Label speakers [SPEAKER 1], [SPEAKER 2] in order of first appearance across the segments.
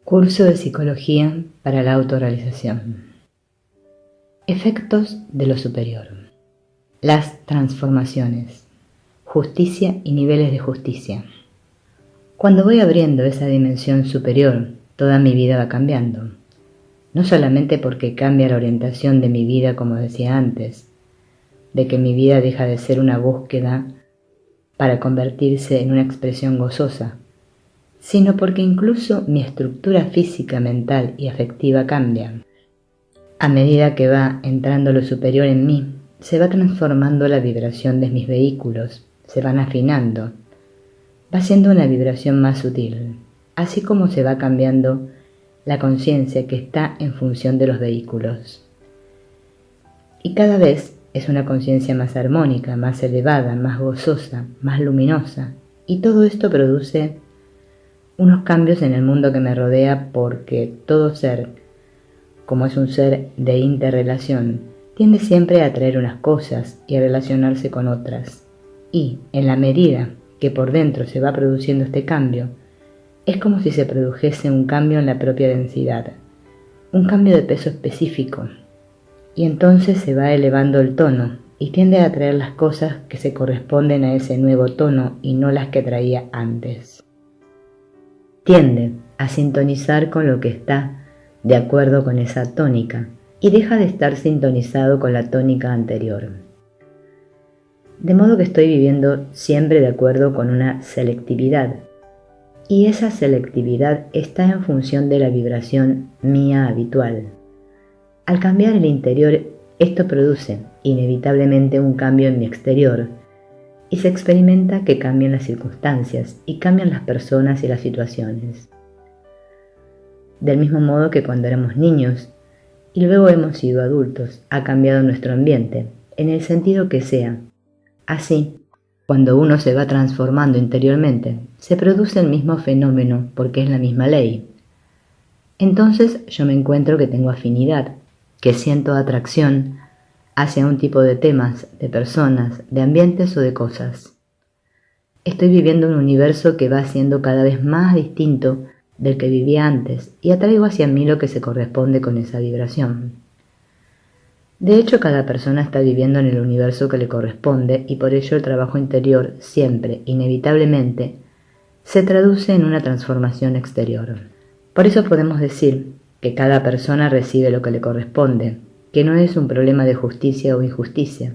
[SPEAKER 1] Curso de Psicología para la Autorrealización. Efectos de lo superior. Las transformaciones. Justicia y niveles de justicia. Cuando voy abriendo esa dimensión superior, toda mi vida va cambiando. No solamente porque cambia la orientación de mi vida, como decía antes, de que mi vida deja de ser una búsqueda para convertirse en una expresión gozosa, sino porque incluso mi estructura física, mental y afectiva cambia. A medida que va entrando lo superior en mí, se va transformando la vibración de mis vehículos, se van afinando, va siendo una vibración más sutil, así como se va cambiando la conciencia que está en función de los vehículos. Y cada vez es una conciencia más armónica, más elevada, más gozosa, más luminosa, y todo esto produce unos cambios en el mundo que me rodea, porque todo ser, como es un ser de interrelación, tiende siempre a atraer unas cosas y a relacionarse con otras. Y, en la medida que por dentro se va produciendo este cambio, es como si se produjese un cambio en la propia densidad, un cambio de peso específico, y entonces se va elevando el tono y tiende a atraer las cosas que se corresponden a ese nuevo tono y no las que traía antes. Tiende a sintonizar con lo que está de acuerdo con esa tónica y deja de estar sintonizado con la tónica anterior. De modo que estoy viviendo siempre de acuerdo con una selectividad, y esa selectividad está en función de la vibración mía habitual. Al cambiar el interior, esto produce inevitablemente un cambio en mi exterior, y se experimenta que cambian las circunstancias y cambian las personas y las situaciones. Del mismo modo que cuando éramos niños y luego hemos sido adultos, ha cambiado nuestro ambiente, en el sentido que sea. Así, cuando uno se va transformando interiormente, se produce el mismo fenómeno porque es la misma ley. Entonces yo me encuentro que tengo afinidad, que siento atracción hacia un tipo de temas, de personas, de ambientes o de cosas. Estoy viviendo un universo que va siendo cada vez más distinto del que vivía antes y atraigo hacia mí lo que se corresponde con esa vibración. De hecho, cada persona está viviendo en el universo que le corresponde y por ello el trabajo interior siempre, inevitablemente, se traduce en una transformación exterior. Por eso podemos decir que cada persona recibe lo que le corresponde, que no es un problema de justicia o injusticia,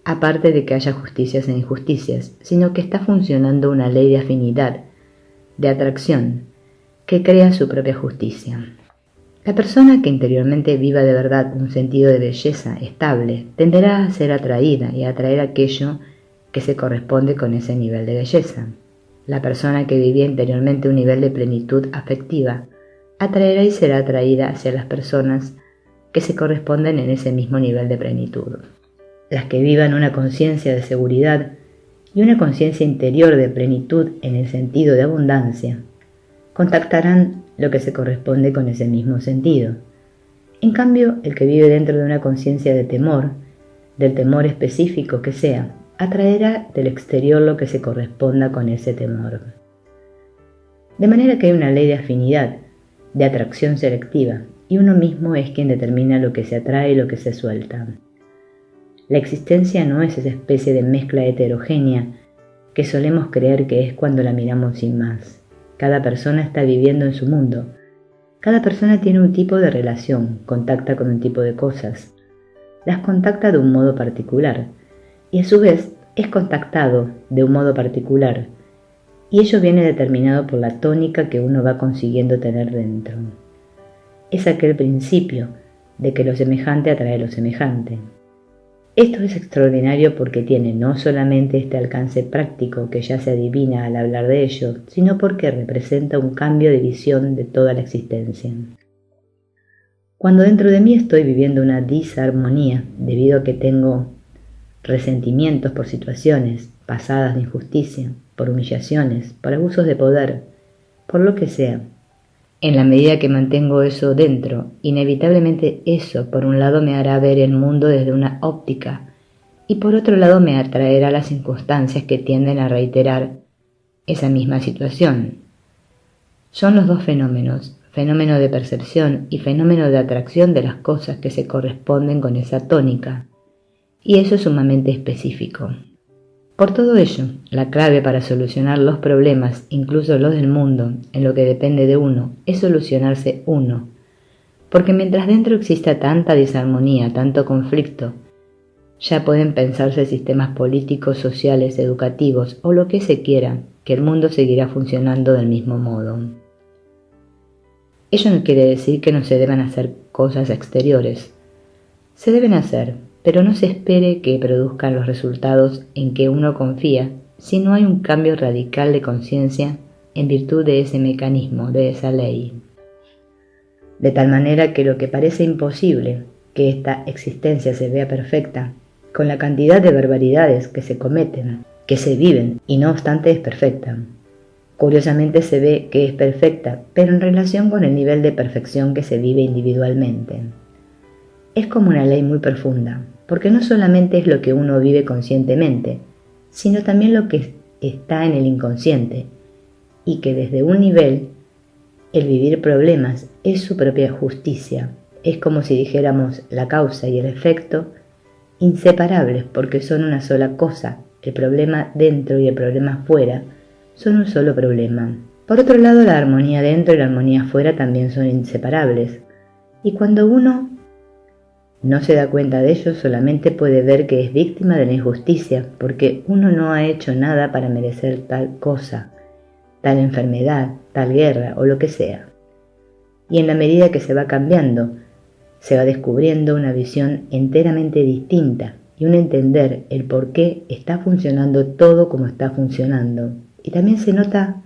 [SPEAKER 1] aparte de que haya justicias e injusticias, sino que está funcionando una ley de afinidad, de atracción, que crea su propia justicia. La persona que interiormente viva de verdad un sentido de belleza estable tenderá a ser atraída y a atraer aquello que se corresponde con ese nivel de belleza. La persona que vivía interiormente un nivel de plenitud afectiva atraerá y será atraída hacia las personas que se corresponden en ese mismo nivel de plenitud. Las que vivan una conciencia de seguridad y una conciencia interior de plenitud en el sentido de abundancia, contactarán lo que se corresponde con ese mismo sentido. En cambio, el que vive dentro de una conciencia de temor, del temor específico que sea, atraerá del exterior lo que se corresponda con ese temor. De manera que hay una ley de afinidad, de atracción selectiva, y uno mismo es quien determina lo que se atrae y lo que se suelta. La existencia no es esa especie de mezcla heterogénea que solemos creer que es cuando la miramos sin más. Cada persona está viviendo en su mundo. Cada persona tiene un tipo de relación, contacta con un tipo de cosas. Las contacta de un modo particular, y a su vez es contactado de un modo particular, y ello viene determinado por la tónica que uno va consiguiendo tener dentro. Es aquel principio de que lo semejante atrae lo semejante. Esto es extraordinario porque tiene no solamente este alcance práctico que ya se adivina al hablar de ello, sino porque representa un cambio de visión de toda la existencia. Cuando dentro de mí estoy viviendo una disarmonía debido a que tengo resentimientos por situaciones pasadas de injusticia, por humillaciones, por abusos de poder, por lo que sea, en la medida que mantengo eso dentro, inevitablemente eso por un lado me hará ver el mundo desde una óptica y por otro lado me atraerá las circunstancias que tienden a reiterar esa misma situación. Son los dos fenómenos, fenómeno de percepción y fenómeno de atracción de las cosas que se corresponden con esa tónica, y eso es sumamente específico. Por todo ello, la clave para solucionar los problemas, incluso los del mundo, en lo que depende de uno, es solucionarse uno, porque mientras dentro exista tanta disarmonía, tanto conflicto, ya pueden pensarse sistemas políticos, sociales, educativos o lo que se quiera, que el mundo seguirá funcionando del mismo modo. Ello no quiere decir que no se deban hacer cosas exteriores. Se deben hacer, pero no se espere que produzcan los resultados en que uno confía si no hay un cambio radical de conciencia en virtud de ese mecanismo, de esa ley. De tal manera que lo que parece imposible, que esta existencia se vea perfecta, con la cantidad de barbaridades que se cometen, que se viven y no obstante es perfecta. Curiosamente se ve que es perfecta, pero en relación con el nivel de perfección que se vive individualmente. Es como una ley muy profunda, porque no solamente es lo que uno vive conscientemente, sino también lo que está en el inconsciente, y que desde un nivel, el vivir problemas es su propia justicia. Es como si dijéramos la causa y el efecto inseparables porque son una sola cosa, el problema dentro y el problema fuera son un solo problema. Por otro lado, la armonía dentro y la armonía fuera también son inseparables, y cuando uno no se da cuenta de ello, solamente puede ver que es víctima de la injusticia, porque uno no ha hecho nada para merecer tal cosa, tal enfermedad, tal guerra o lo que sea. Y en la medida que se va cambiando, se va descubriendo una visión enteramente distinta y un entender el por qué está funcionando todo como está funcionando. Y también se nota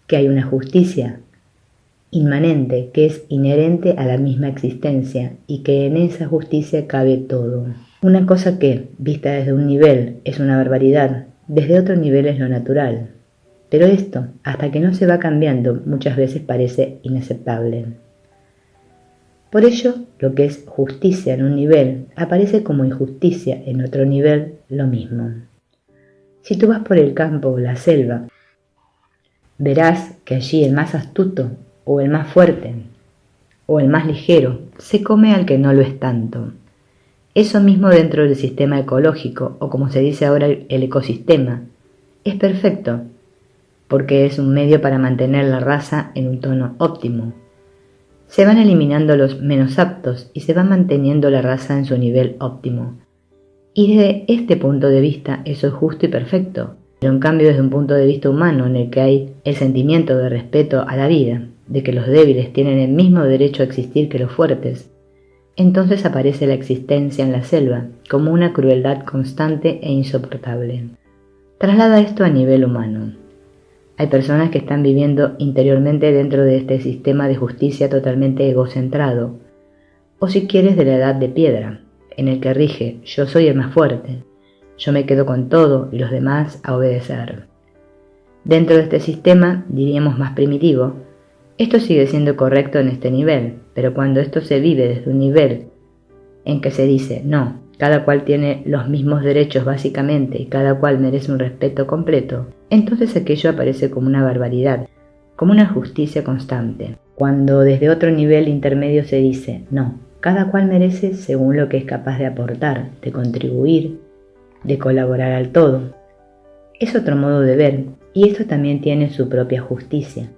[SPEAKER 1] que hay una justicia inmanente que es inherente a la misma existencia y que en esa justicia cabe todo. Una cosa que, vista desde un nivel, es una barbaridad, desde otro nivel es lo natural. Pero esto, hasta que no se va cambiando, muchas veces parece inaceptable. Por ello, lo que es justicia en un nivel aparece como injusticia en otro nivel, lo mismo. Si tú vas por el campo o la selva, verás que allí el más astuto, o el más fuerte, o el más ligero, se come al que no lo es tanto. Eso mismo dentro del sistema ecológico, o como se dice ahora el ecosistema, es perfecto, porque es un medio para mantener la raza en un tono óptimo. Se van eliminando los menos aptos y se va manteniendo la raza en su nivel óptimo. Y desde este punto de vista eso es justo y perfecto, pero en cambio desde un punto de vista humano en el que hay el sentimiento de respeto a la vida, de que los débiles tienen el mismo derecho a existir que los fuertes, entonces aparece la existencia en la selva como una crueldad constante e insoportable. Traslada esto a nivel humano. Hay personas que están viviendo interiormente dentro de este sistema de justicia totalmente egocentrado, o si quieres de la edad de piedra, en el que rige yo soy el más fuerte, yo me quedo con todo y los demás a obedecer. Dentro de este sistema, diríamos más primitivo, esto sigue siendo correcto en este nivel, pero cuando esto se vive desde un nivel en que se dice, no, cada cual tiene los mismos derechos básicamente y cada cual merece un respeto completo, entonces aquello aparece como una barbaridad, como una justicia constante. Cuando desde otro nivel intermedio se dice, no, cada cual merece según lo que es capaz de aportar, de contribuir, de colaborar al todo. Es otro modo de ver, y esto también tiene su propia justicia,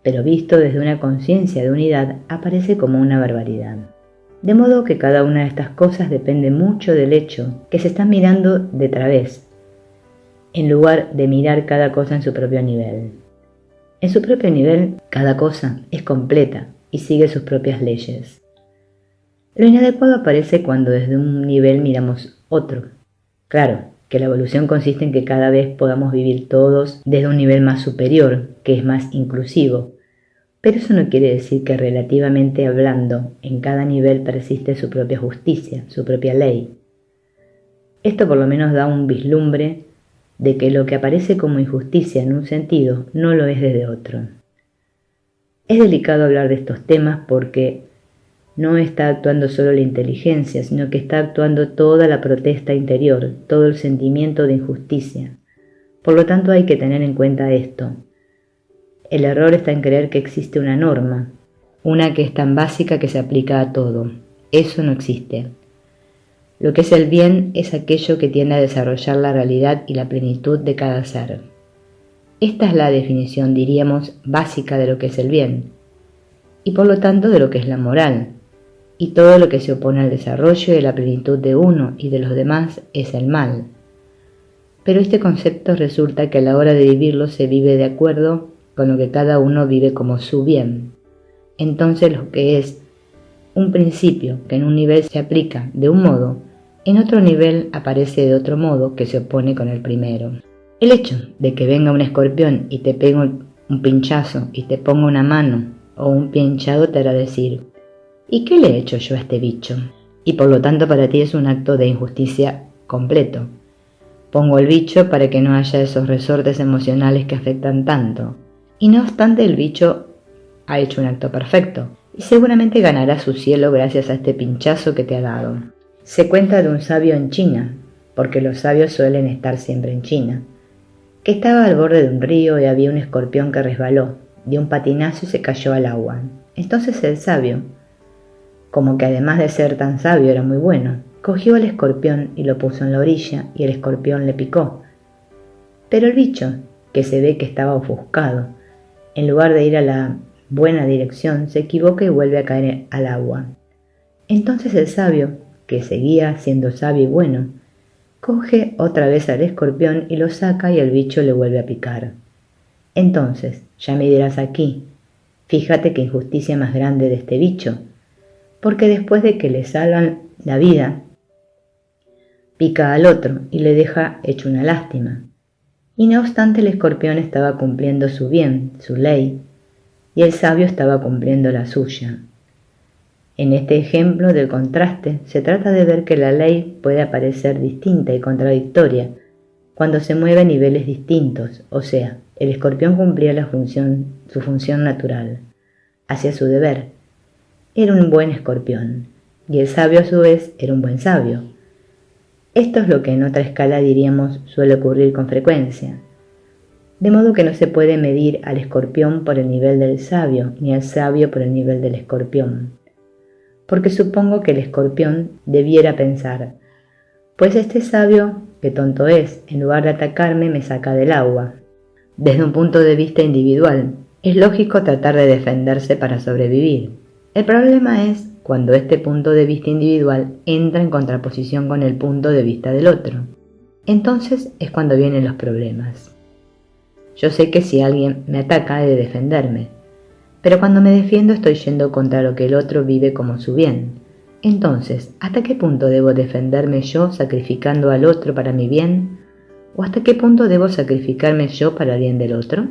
[SPEAKER 1] pero visto desde una conciencia de unidad aparece como una barbaridad. De modo que cada una de estas cosas depende mucho del hecho que se están mirando de través, en lugar de mirar cada cosa en su propio nivel. En su propio nivel, cada cosa es completa y sigue sus propias leyes. Lo inadecuado aparece cuando desde un nivel miramos otro. Claro, que la evolución consiste en que cada vez podamos vivir todos desde un nivel más superior, que es más inclusivo, pero eso no quiere decir que relativamente hablando, en cada nivel persiste su propia justicia, su propia ley. Esto por lo menos da un vislumbre de que lo que aparece como injusticia en un sentido no lo es desde otro. Es delicado hablar de estos temas porque no está actuando solo la inteligencia, sino que está actuando toda la protesta interior, todo el sentimiento de injusticia. Por lo tanto hay que tener en cuenta esto. El error está en creer que existe una norma, una que es tan básica que se aplica a todo. Eso no existe. Lo que es el bien es aquello que tiende a desarrollar la realidad y la plenitud de cada ser. Esta es la definición, diríamos, básica de lo que es el bien, y por lo tanto de lo que es la moral, y todo lo que se opone al desarrollo y a la plenitud de uno y de los demás es el mal. Pero este concepto resulta que a la hora de vivirlo se vive de acuerdo con lo que cada uno vive como su bien. Entonces lo que es un principio que en un nivel se aplica de un modo, en otro nivel aparece de otro modo que se opone con el primero. El hecho de que venga un escorpión y te pegue un pinchazo y te ponga una mano o un pie hinchado te hará decir: ¿y qué le he hecho yo a este bicho? Y por lo tanto para ti es un acto de injusticia completo. Pongo el bicho para que no haya esos resortes emocionales que afectan tanto. Y no obstante el bicho ha hecho un acto perfecto y seguramente ganará su cielo gracias a este pinchazo que te ha dado. Se cuenta de un sabio en China, porque los sabios suelen estar siempre en China, que estaba al borde de un río y había un escorpión que resbaló, dio un patinazo y se cayó al agua. Entonces el sabio, como que además de ser tan sabio era muy bueno, cogió al escorpión y lo puso en la orilla y el escorpión le picó. Pero el bicho, que se ve que estaba ofuscado, en lugar de ir a la buena dirección, se equivoca y vuelve a caer al agua. Entonces el sabio, que seguía siendo sabio y bueno, coge otra vez al escorpión y lo saca y el bicho le vuelve a picar. Entonces, ya me dirás aquí, fíjate qué injusticia más grande de este bicho, porque después de que le salvan la vida, pica al otro y le deja hecho una lástima. Y no obstante el escorpión estaba cumpliendo su bien, su ley, y el sabio estaba cumpliendo la suya. En este ejemplo del contraste se trata de ver que la ley puede aparecer distinta y contradictoria cuando se mueve a niveles distintos, o sea, el escorpión cumplía su función natural, hacía su deber, era un buen escorpión, y el sabio a su vez era un buen sabio. Esto es lo que en otra escala diríamos suele ocurrir con frecuencia, de modo que no se puede medir al escorpión por el nivel del sabio, ni al sabio por el nivel del escorpión. Porque supongo que el escorpión debiera pensar: pues este sabio, qué tonto es, en lugar de atacarme me saca del agua. Desde un punto de vista individual, es lógico tratar de defenderse para sobrevivir. El problema es cuando este punto de vista individual entra en contraposición con el punto de vista del otro. Entonces es cuando vienen los problemas. Yo sé que si alguien me ataca he de defenderme, pero cuando me defiendo estoy yendo contra lo que el otro vive como su bien. Entonces, ¿hasta qué punto debo defenderme yo sacrificando al otro para mi bien? ¿O hasta qué punto debo sacrificarme yo para el bien del otro?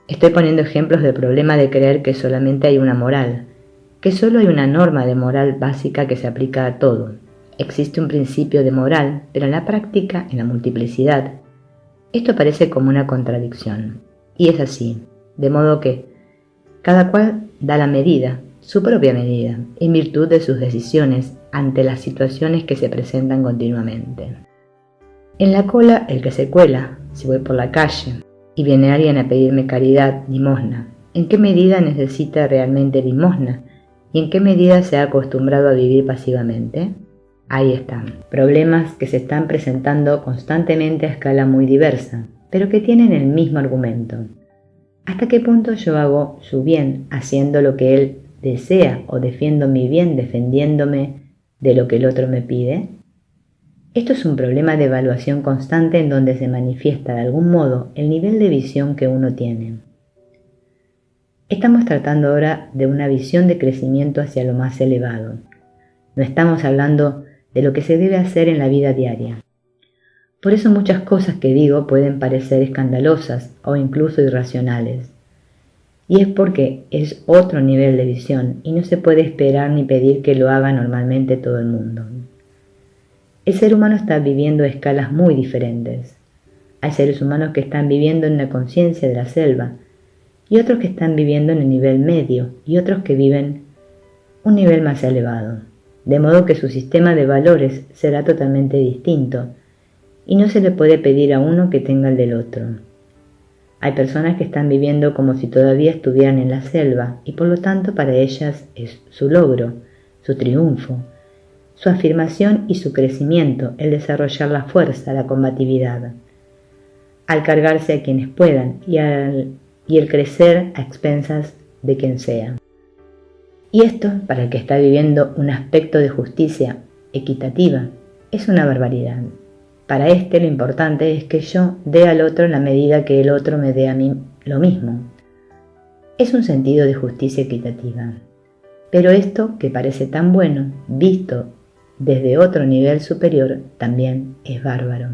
[SPEAKER 1] Estoy poniendo ejemplos del problema de creer que solamente hay una moral, que solo hay una norma de moral básica que se aplica a todo. Existe un principio de moral, pero en la práctica, en la multiplicidad, esto parece como una contradicción. Y es así, de modo que cada cual da la medida, su propia medida, en virtud de sus decisiones ante las situaciones que se presentan continuamente. En la cola, el que se cuela, si voy por la calle y viene alguien a pedirme caridad, limosna, ¿en qué medida necesita realmente limosna? ¿Y en qué medida se ha acostumbrado a vivir pasivamente? Ahí están, problemas que se están presentando constantemente a escala muy diversa, pero que tienen el mismo argumento. ¿Hasta qué punto yo hago su bien haciendo lo que él desea o defiendo mi bien defendiéndome de lo que el otro me pide? Esto es un problema de evaluación constante en donde se manifiesta de algún modo el nivel de visión que uno tiene. Estamos tratando ahora de una visión de crecimiento hacia lo más elevado. No estamos hablando de lo que se debe hacer en la vida diaria. Por eso muchas cosas que digo pueden parecer escandalosas o incluso irracionales. Y es porque es otro nivel de visión y no se puede esperar ni pedir que lo haga normalmente todo el mundo. El ser humano está viviendo a escalas muy diferentes. Hay seres humanos que están viviendo en la conciencia de la selva y otros que están viviendo en el nivel medio y otros que viven un nivel más elevado. De modo que su sistema de valores será totalmente distinto y no se le puede pedir a uno que tenga el del otro. Hay personas que están viviendo como si todavía estuvieran en la selva y por lo tanto para ellas es su logro, su triunfo, su afirmación y su crecimiento el desarrollar la fuerza, la combatividad, al cargarse a quienes puedan y el crecer a expensas de quien sea. Y esto, para el que está viviendo un aspecto de justicia equitativa, es una barbaridad. Para este lo importante es que yo dé al otro en la medida que el otro me dé a mí lo mismo. Es un sentido de justicia equitativa. Pero esto, que parece tan bueno, visto desde otro nivel superior, también es bárbaro.